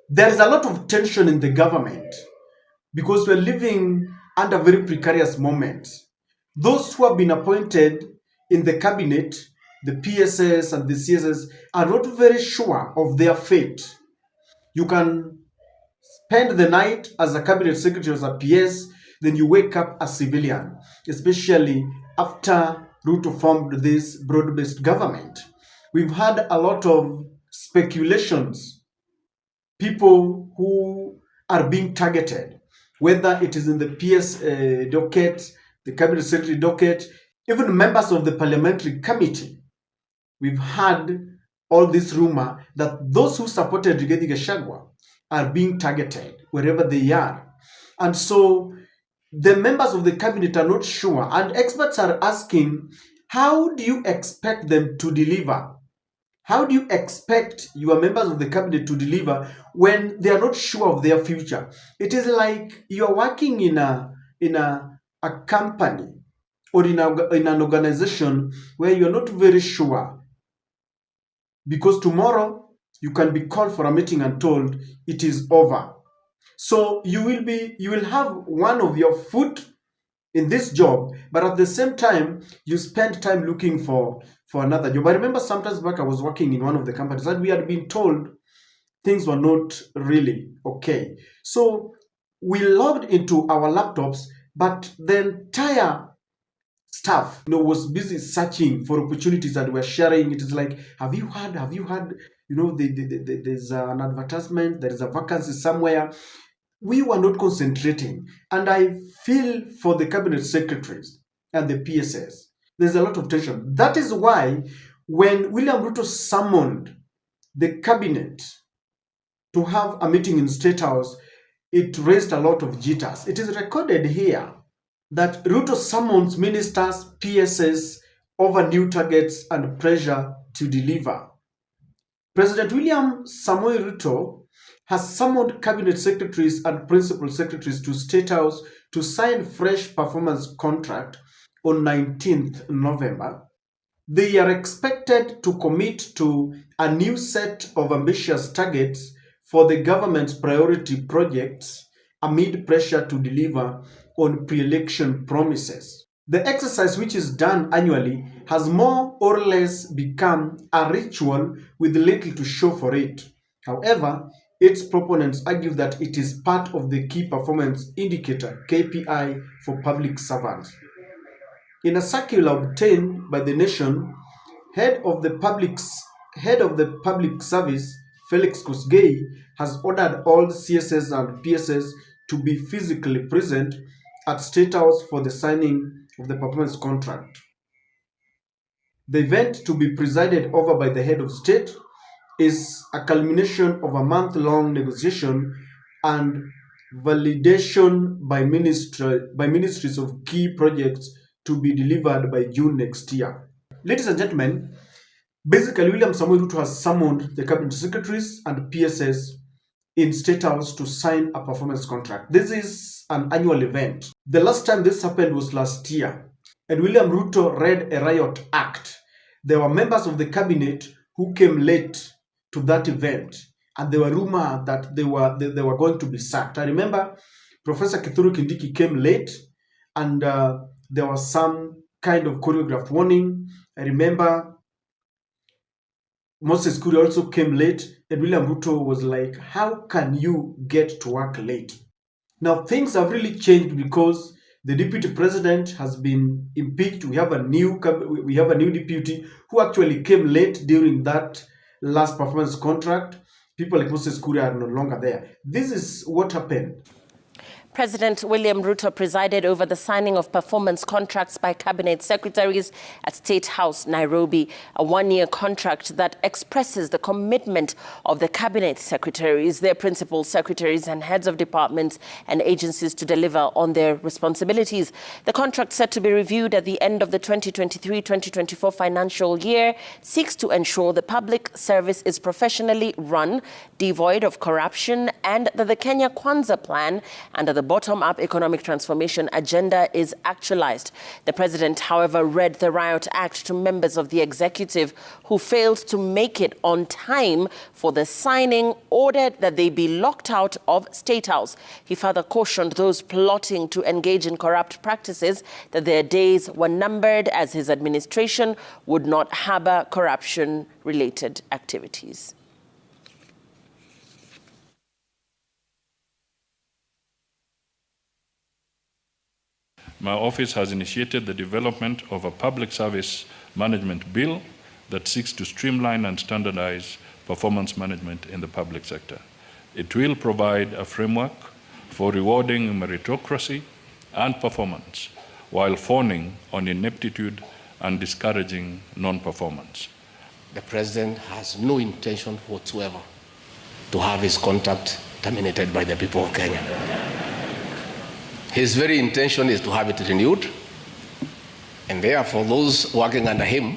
There is a lot of tension in the government because we're living under very precarious moments. Those who have been appointed in the cabinet, the PSS and the CSS, are not very sure of their fate. You can spend the night as a cabinet secretary, as a PS, then you wake up a civilian, especially after Ruto formed this broad-based government. We've had a lot of speculations, people who are being targeted, whether it is in the PS docket, the cabinet secretary docket, even members of the parliamentary committee. We've had all this rumor that those who supported Rigathi Gachagua are being targeted wherever they are. And so the members of the cabinet are not sure, and experts are asking, how do you expect them to deliver? How do you expect your members of the cabinet to deliver when they are not sure of their future? It is like you are working in a company or in an organization where you're not very sure, because tomorrow you can be called for a meeting and told it is over. So you will have one of your foot in this job, but at the same time you spend time looking for another job. I remember sometimes back I was working in one of the companies and we had been told things were not really okay. So we logged into our laptops, but the entire staff, was busy searching for opportunities that we're sharing. It is like, have you heard, there's an advertisement, there is a vacancy somewhere. We were not concentrating. And I feel for the cabinet secretaries and the PSS, there's a lot of tension. That is why when William Ruto summoned the cabinet to have a meeting in Statehouse, it raised a lot of jitters. It is recorded here that Ruto summons ministers, PSS over new targets and pressure to deliver. President William Samoei Ruto has summoned cabinet secretaries and principal secretaries to Statehouse to sign fresh performance contract on 19th November. They are expected to commit to a new set of ambitious targets for the government's priority projects amid pressure to deliver on pre-election promises. The exercise, which is done annually, has more or less become a ritual with little to show for it. However, its proponents argue that it is part of the key performance indicator (KPI) for public servants. In a circular obtained by the Nation, head of the public service, Felix Kosgei, has ordered all CSS and PSS to be physically present at Statehouse for the signing of the performance contract. The event, to be presided over by the head of state, is a culmination of a month-long negotiation and validation by ministries of key projects to be delivered by June next year. Ladies and gentlemen, basically William Samoei Ruto has summoned the cabinet secretaries and PSS in Statehouse to sign a performance contract. This is an annual event. The last time this happened was last year, and William Ruto read a riot act. There were members of the cabinet who came late to that event, and there were rumors that they were going to be sacked. I remember Professor Kithure Kindiki came late, and there was some kind of choreographed warning. I remember Moses Kuria also came late, and William Ruto was like, how can you get to work late? Now things have really changed because the deputy president has been impeached. We have a new deputy who actually came late during that last performance contract. People like Moses Kuria are no longer there. This is what happened. President William Ruto presided over the signing of performance contracts by cabinet secretaries at Statehouse, Nairobi, a one-year contract that expresses the commitment of the cabinet secretaries, their principal secretaries and heads of departments and agencies to deliver on their responsibilities. The contract, set to be reviewed at the end of the 2023-2024 financial year, seeks to ensure the public service is professionally run, devoid of corruption, and that the Kenya Kwanza plan under the bottom-up economic transformation agenda is actualized. The president, however, read the Riot Act to members of the executive who failed to make it on time for the signing, ordered that they be locked out of Statehouse. He further cautioned those plotting to engage in corrupt practices that their days were numbered, as his administration would not harbor corruption-related activities. My office has initiated the development of a public service management bill that seeks to streamline and standardize performance management in the public sector. It will provide a framework for rewarding meritocracy and performance while fawning on ineptitude and discouraging non-performance. The president has no intention whatsoever to have his contract terminated by the people of Kenya. His very intention is to have it renewed, and therefore those working under him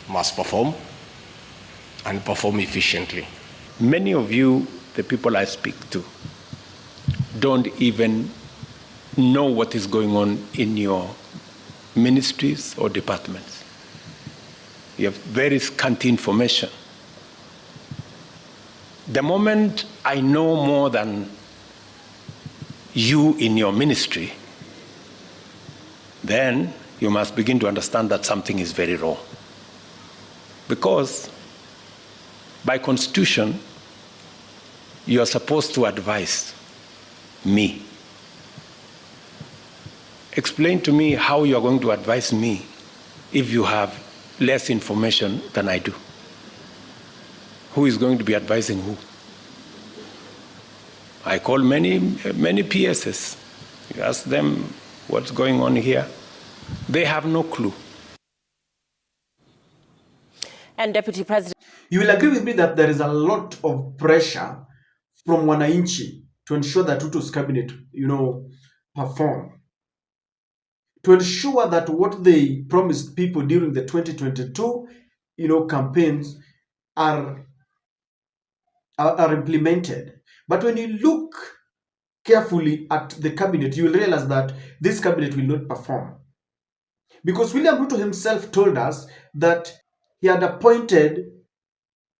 must perform and perform efficiently. Many of you, the people I speak to, don't even know what is going on in your ministries or departments. You have very scanty information. The moment I know more than you in your ministry, then you must begin to understand that something is very wrong. Because by constitution, you are supposed to advise me. Explain to me how you are going to advise me if you have less information than I do. Who is going to be advising who? I call many PSs. You ask them what's going on here. They have no clue. And Deputy President, You will agree with me that there is a lot of pressure from wananchi to ensure that Ruto's cabinet, perform. To ensure that what they promised people during the 2022, campaigns are implemented. But when you look carefully at the cabinet, you will realize that this cabinet will not perform. Because William Ruto himself told us that he had appointed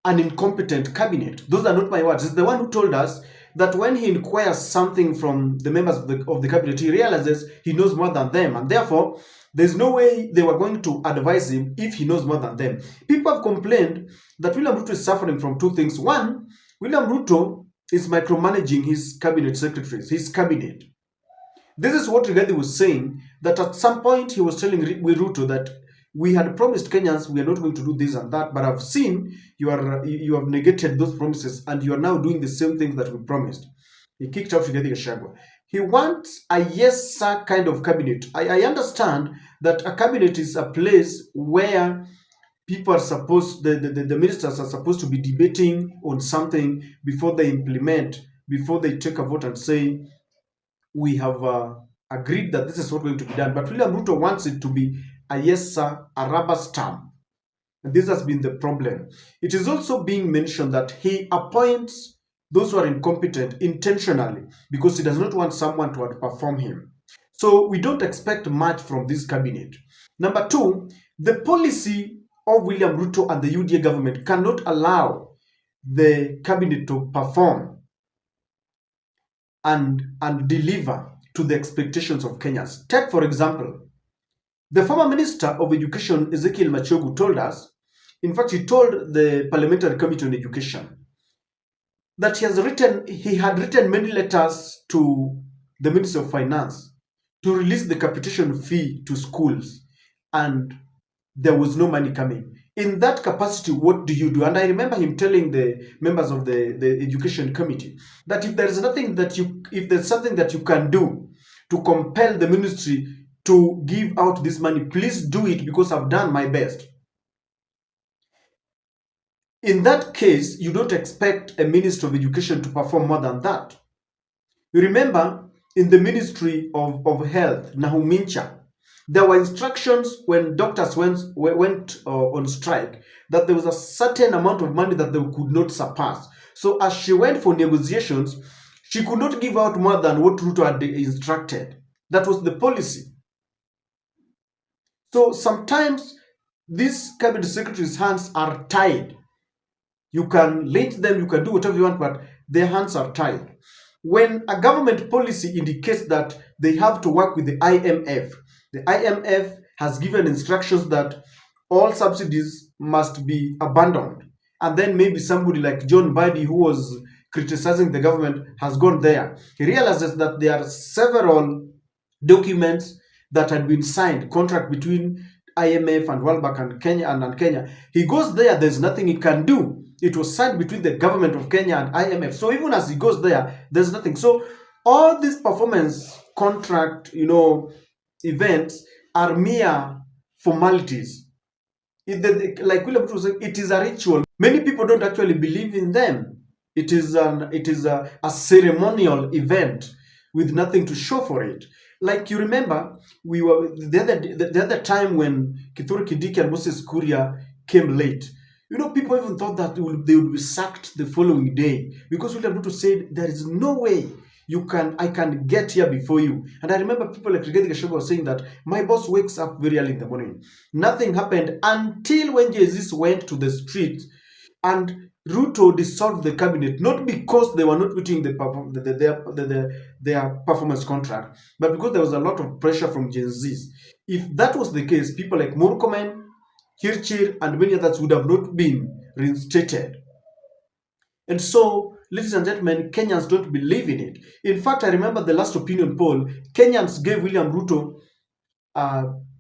an incompetent cabinet. Those are not my words. It's the one who told us that when he inquires something from the members of the cabinet, he realizes he knows more than them. And therefore, there's no way they were going to advise him if he knows more than them. People have complained that William Ruto is suffering from two things. One, William Ruto is micromanaging his cabinet secretaries, his cabinet. This is what Rigathi was saying, that at some point he was telling Ruto that we had promised Kenyans we are not going to do this and that, but I've seen you have negated those promises and you are now doing the same things that we promised. He kicked out Rigathi Gachagua. He wants a yes sir kind of cabinet. I understand that a cabinet is a place where people are supposed, the ministers are supposed to be debating on something before they implement, before they take a vote and say, we have agreed that this is what's going to be done. But William Ruto wants it to be a yes sir, a rubber stamp. And this has been the problem. It is also being mentioned that he appoints those who are incompetent intentionally because he does not want someone to outperform him. So we don't expect much from this cabinet. Number two, the policy of William Ruto and the UDA government cannot allow the cabinet to perform and deliver to the expectations of Kenyans. Take, for example, the former Minister of Education, Ezekiel Machogu, told us, in fact, he told the Parliamentary Committee on Education that he had written many letters to the Minister of Finance to release the capitation fee to schools, and there was no money coming. In that capacity, what do you do? And I remember him telling the members of the Education Committee that if there's something that you can do to compel the ministry to give out this money, please do it because I've done my best. In that case, you don't expect a Minister of Education to perform more than that. You remember in the Ministry of Health, Nahumincha, there were instructions when doctors went on strike that there was a certain amount of money that they could not surpass. So as she went for negotiations, She could not give out more than what Ruto had instructed. That was the policy. So sometimes these cabinet secretaries' hands are tied. You can lynch them, you can do whatever you want, but their hands are tied. When a government policy indicates that they have to work with the IMF has given instructions that all subsidies must be abandoned. And then maybe somebody like John Badi, who was criticizing the government, has gone there. He realizes that there are several documents that had been signed, contract between IMF and World Bank and Kenya. He goes there, there's nothing he can do. It was signed between the government of Kenya and IMF. So even as he goes there, there's nothing. So all these performance contract, events are mere formalities. Like William was saying, it is a ritual. Many people don't actually believe in them. It is a ceremonial event with nothing to show for it. Like you remember, we were the other time when Kithure Kindiki and Moses Kuria came late. People even thought that they would be sacked the following day because William Ruto said there is no way I can get here before you. And I remember people like Rigathi Gachagua saying that my boss wakes up very early in the morning. Nothing happened until when Jesus went to the street and Ruto dissolved the cabinet, not because they were not meeting their performance contract, but because there was a lot of pressure from Gen Zs. If that was the case, people like Murkomen, Hirchir, and many others would have not been reinstated. And so, ladies and gentlemen, Kenyans don't believe in it. In fact, I remember the last opinion poll, Kenyans gave William Ruto,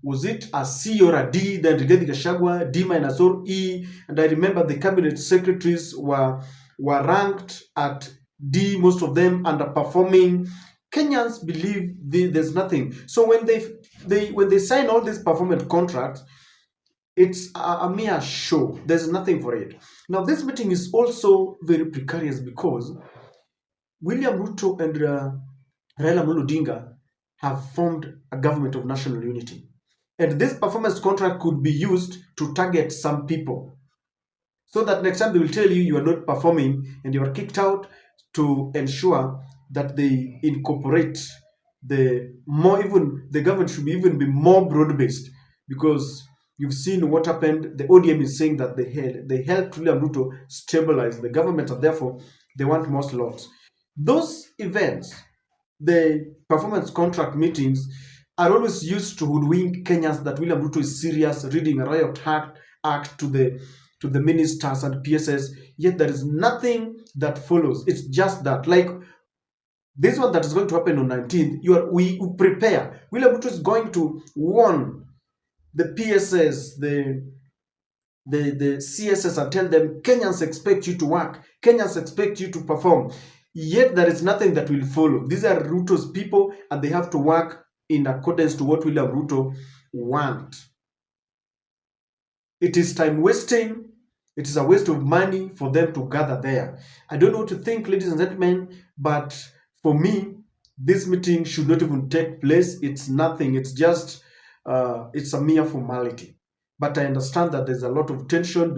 was it a C or a D? Then Rigathi Gachagua, D minus or E. And I remember the cabinet secretaries were ranked at D, most of them underperforming. Kenyans believe there's nothing. So when they sign all these performance contracts, it's a mere show. There's nothing for it. Now, this meeting is also very precarious because William Ruto and Raila Amolo Odinga have formed a government of national unity. And this performance contract could be used to target some people. So that next time they will tell you are not performing and you are kicked out, to ensure that they incorporate the government should even be more broad-based, because you've seen what happened. The ODM is saying that they helped William Ruto stabilize the government, and therefore they want more slots. Those events, the performance contract meetings, are always used to hoodwink Kenyans that William Ruto is serious, reading a riot act to the ministers and PSS, yet there is nothing that follows. It's just that, like this one that is going to happen on 19th, we prepare. William Ruto is going to warn the PSS, the CSS, and tell them Kenyans expect you to work, Kenyans expect you to perform. Yet there is nothing that will follow. These are Ruto's people, and they have to work in accordance to what William Ruto wants. It is time wasting. It is a waste of money for them to gather there. I don't know what to think, ladies and gentlemen, but for me, this meeting should not even take place. It's nothing. It's just, it's a mere formality. But I understand that there's a lot of tension